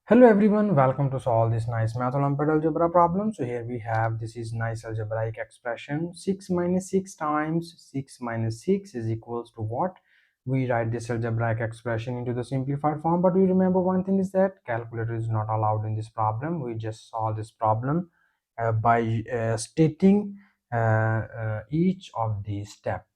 Hello everyone, welcome to solve this nice Math Algebra problem. So here we have, this is nice algebraic expression. 6 minus 6 times 6 minus 6 is equals to what? We write this algebraic expression into the simplified form, but we remember one thing is that calculator is not allowed in this problem. We just solve this problem by stating each of these steps.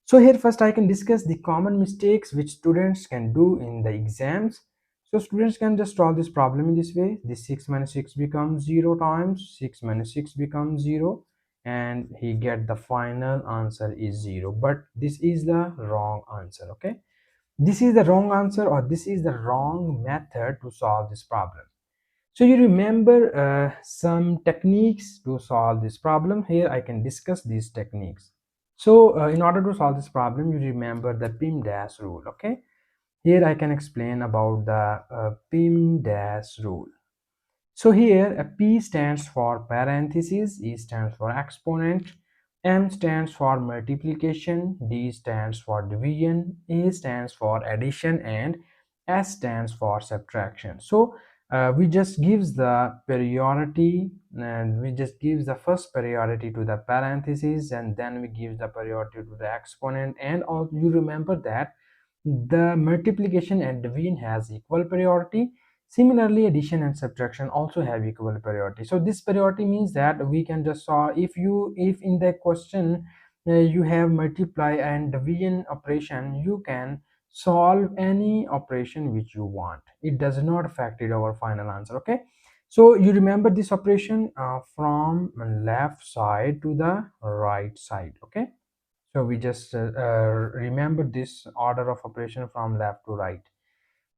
So here first I can discuss the common mistakes which students can do in the exams. So students can just solve this problem in this way. This 6 minus 6 becomes 0 times 6 minus 6 becomes 0, and he get the final answer is 0. But this is the wrong answer, okay? This is the wrong answer, or this is the wrong method to solve this problem. So you remember some techniques to solve this problem. Here I can discuss these techniques. So in order to solve this problem, you remember the PEMDAS rule, okay? Here I can explain about the PEMDAS rule. So here P stands for parentheses, E stands for exponent, M stands for multiplication, D stands for division, A stands for addition, and S stands for subtraction. So we just gives the priority, and we just gives the first priority to the parentheses, and then we give the priority to the exponent. And all you remember that the multiplication and division has equal priority. Similarly, addition and subtraction also have equal priority. So this priority means that we can just solve, if in the question you have multiply and division operation, you can solve any operation which you want. It does not affect our final answer, okay? So you remember this operation from left side to the right side, okay? So we just remember this order of operation from left to right.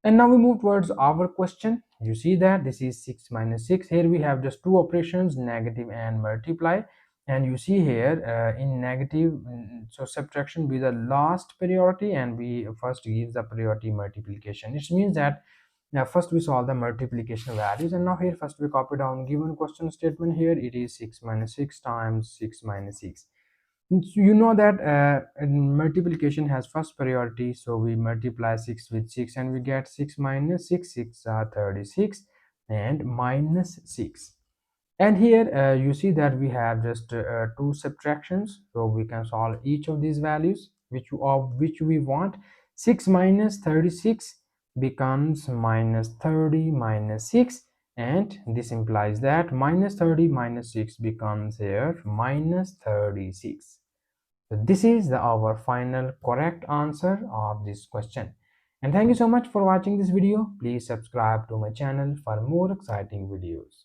And now we move towards our question. You see that this is 6 minus 6. Here we have just two operations, negative and multiply. And you see here in negative, so subtraction be the last priority, and we first give the priority multiplication. It means that now first we solve the multiplication values, and now here first we copy down given question statement. Here it is 6 minus 6 times 6 minus 6. You know that multiplication has first priority, so we multiply 6 with 6 and we get 6 minus 6, 6 are 36 and minus 6. And here you see that we have just two subtractions, so we can solve each of these values which we want. 6 minus 36 becomes minus 30 minus 6, and this implies that minus 30 minus 6 becomes here minus 36. So this is our final correct answer of this question. And thank you so much for watching this video. Please subscribe to my channel for more exciting videos.